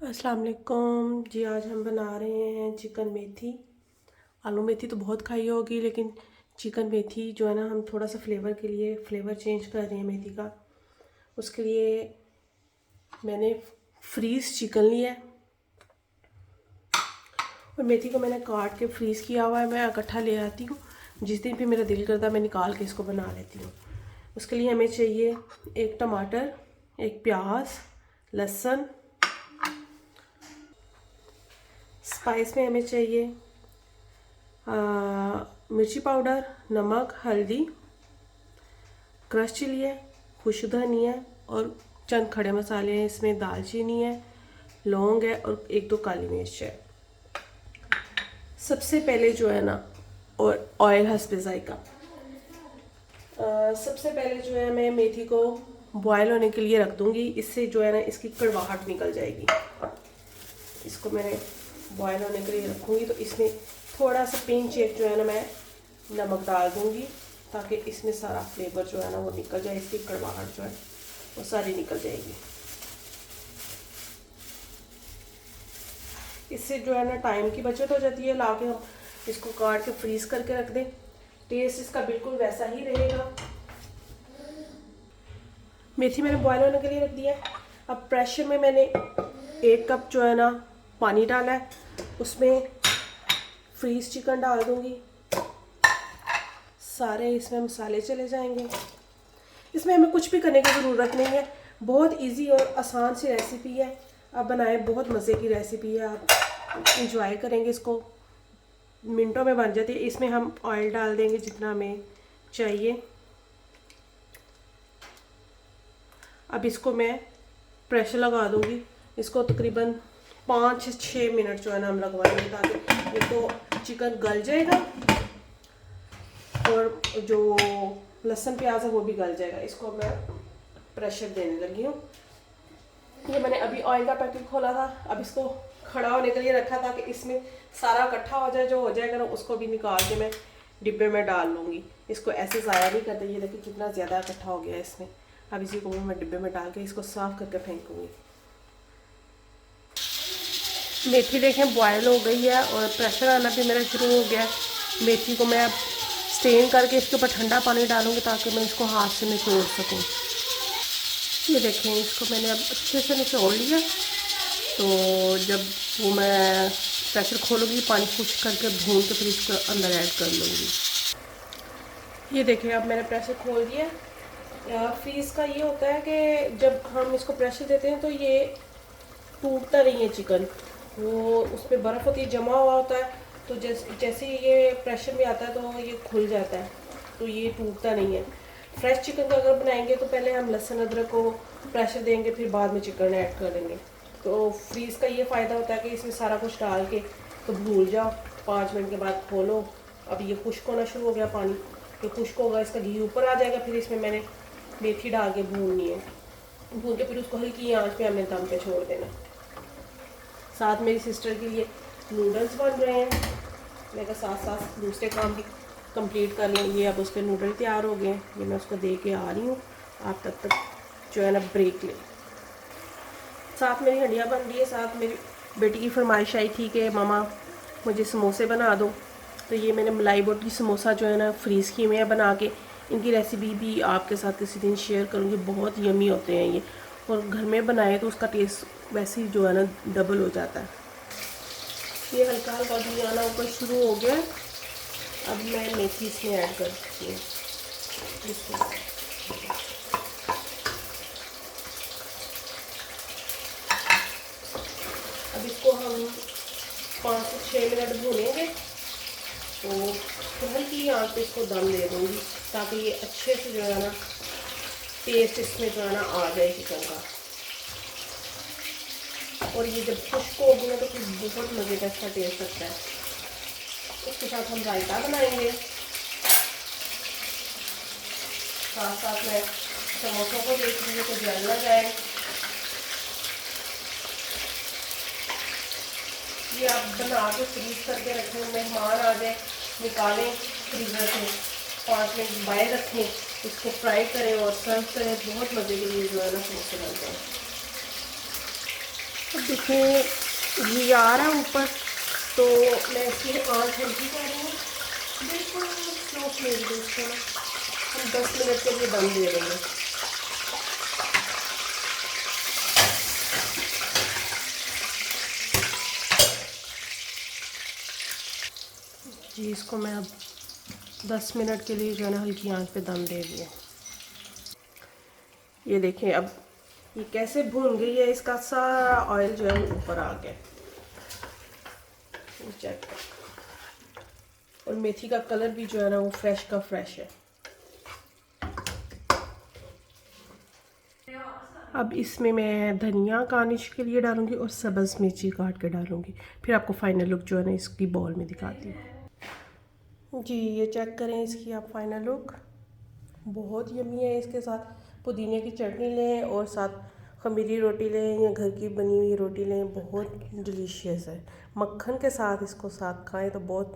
अस्सलाम वालेकुम जी। आज हम बना रहे हैं चिकन मेथी। आलू मेथी तो बहुत खाई होगी, लेकिन चिकन मेथी जो है ना, हम थोड़ा सा फ्लेवर के लिए फ्लेवर चेंज कर रहे हैं मेथी का। उसके लिए मैंने फ्रीज़ चिकन लिया है और मेथी को मैंने काट के फ्रीज़ किया हुआ है। मैं इकट्ठा ले आती हूँ, जिस दिन भी मेरा दिल करता है मैं निकाल के इसको बना लेती हूँ। उसके लिए हमें चाहिए एक टमाटर, एक प्याज, लहसुन। स्पाइस में हमें चाहिए मिर्ची पाउडर, नमक, हल्दी, क्रश चिली है, खुशबू धनिया है और चंद खड़े मसाले हैं। इसमें दालचीनी है, लौंग है और एक दो काली मिर्च है। सबसे पहले जो है ना, और ऑयल हस्बे जायका। सबसे पहले जो है मैं मेथी को बॉयल होने के लिए रख दूंगी। इससे जो है ना, इसकी कड़वाहट निकल जाएगी। इसको मैंने बॉयल होने के लिए रखूँगी तो इसमें थोड़ा सा पिंच एक जो है ना, मैं नमक डाल दूँगी, ताकि इसमें सारा फ्लेवर जो है ना वो निकल जाए। इसकी कड़वाहट जो है वो सारी निकल जाएगी। इससे जो है ना टाइम की बचत हो जाती है। लाके हम इसको काट के फ्रीज़ करके रख दें, टेस्ट इसका बिल्कुल वैसा ही रहेगा। मेथी मैंने बॉयल होने के लिए रख दिया है। अब प्रेशर में मैंने 1 कप जो है ना पानी डाला है, उसमें फ्रीज चिकन डाल दूंगी। सारे इसमें मसाले चले जाएंगे। इसमें हमें कुछ भी करने की ज़रूरत नहीं है। बहुत इजी और आसान सी रेसिपी है। आप बनाएं, बहुत मज़े की रेसिपी है। आप इंजॉय करेंगे इसको, मिनटों में बन जाती है। इसमें हम ऑयल डाल देंगे जितना हमें चाहिए। अब इसको मैं प्रेशर लगा दूंगी। इसको तकरीबन 5 से 6 मिनट जो है ना हम लगवाएंगे, ताकि ये तो चिकन गल जाएगा और जो लहसुन प्याज है वो भी गल जाएगा। इसको मैं प्रेशर देने लगी हूँ। ये मैंने अभी ऑयल का पैकेट खोला था। अब इसको खड़ा होने के लिए रखा था कि इसमें सारा इकट्ठा हो जाए। जो हो जाएगा ना, उसको भी निकाल के मैं डिब्बे में डाल लूँगी। इसको ऐसे ज़ाया नहीं करते। ये देखिए कितना ज़्यादा इकट्ठा हो गया है इसमें। अब इसी को मैं डिब्बे में डाल के इसको साफ़ करके फेंकूँगी। मेथी देखें बॉयल हो गई है और प्रेशर आना भी मेरा शुरू हो गया है। मेथी को मैं अब स्टेन करके इसके ऊपर ठंडा पानी डालूंगी, ताकि मैं इसको हाथ से निचोड़ सकूं। ये देखें, इसको मैंने अब अच्छे से निचोड़ लिया। तो जब वो मैं प्रेशर खोलूँगी, पानी खुश करके भून के फिर इसको अंदर ऐड कर लूँगी। ये देखें, अब मैंने प्रेशर खोल दिया। फ्रीज़ का ये होता है कि जब हम इसको प्रेशर देते हैं तो ये टूटता नहीं है चिकन। वो उस पर बर्फ़ होती है, जमा हुआ होता है। तो जैसे ये प्रेशर में आता है तो ये खुल जाता है, तो ये टूटता नहीं है। फ्रेश चिकन का अगर बनाएंगे तो पहले हम लहसुन अदरक को प्रेशर देंगे, फिर बाद में चिकन ऐड कर देंगे। तो फ्रीज़ का ये फ़ायदा होता है कि इसमें सारा कुछ डाल के तो भूल जाओ, 5 मिनट के बाद खोलो। अब ये खुश्क होना शुरू हो गया पानी। ये खुश्क होगा, इसका घी ऊपर आ जाएगा। फिर इसमें मैंने मेथी डाल के भूननी है। भून के फिर उसको हल्की आंच पे हमने दम पे छोड़ देना। साथ मेरी सिस्टर के लिए नूडल्स बन रहे हैं। मैं कहा साथ साथ दूसरे काम भी कंप्लीट कर लेंगे। अब उसके नूडल तैयार हो गए हैं, ये मैं उसको दे के आ रही हूँ। आप तब तक जो है ना ब्रेक लें। साथ मेरी हंडिया बन रही है। साथ मेरी बेटी की फरमाइश आई थी कि मामा मुझे समोसे बना दो। तो ये मैंने मलाई बोटी समोसा जो है ना फ्रीज़ किए हुए हैं बना के। इनकी रेसिपी भी आपके साथ किसी दिन शेयर करूँगी। बहुत यमी होते हैं ये, और घर में बनाए तो उसका टेस्ट वैसे ही जो है ना डबल हो जाता है। ये हल्का हल्का घी आना ऊपर शुरू हो गया। अब मैं मेथी इसमें ऐड करती हूँ। अब इसको हम 5 से 6 मिनट भूनेंगे। तो हल्की आंच पे इसको दम दे दूँगी, ताकि ये अच्छे से जो है ना टेस्ट इसमें जो है ना आ जाए चिकन का। और ये जब खुश्क होगी ना तो फिर बहुत मज़े का इसका टेस्ट लगता है। इसके साथ हम रायता बनाएंगे। साथ साथ मैं समोसों को देख रही हूँ तो जल ना जाए। ये आप बना के फ्रीज करके रखें, मेहमान आ जाए निकालें फ्रीज़र से, 5 मिनट बाहर रखें, इसको फ्राई करें और सर्व करें। बहुत मज़े के लिए जो है ना समोसे बनते हैं। अब देखिए घी आ रहा है ऊपर, तो मैं इसकी आँच हल्की कर रही हूँ, बिल्कुल स्लो फ्लेम पे इसको ना हम 10 मिनट के लिए दम दे देंगे। जी इसको मैं अब 10 मिनट के लिए जो है ना हल्की आंच पे दम दे दिया। ये देखें अब ये कैसे भून गई है, इसका सारा ऑयल जो है ऊपर आ गया, चेक कर। और मेथी का कलर भी जो है ना वो फ्रेश का फ्रेश है। अब इसमें मैं धनिया गार्निश के लिए डालूंगी और सब्ज़ मिर्ची काट के डालूंगी, फिर आपको फाइनल लुक जो है ना इसकी बॉल में दिखाती हूँ। जी ये चेक करें इसकी आप फाइनल लुक, बहुत यमी है। इसके साथ पुदीने की चटनी लें और साथ खमीरी रोटी लें या घर की बनी हुई रोटी लें, बहुत डिलीशियस है। मक्खन के साथ इसको साथ खाएं तो बहुत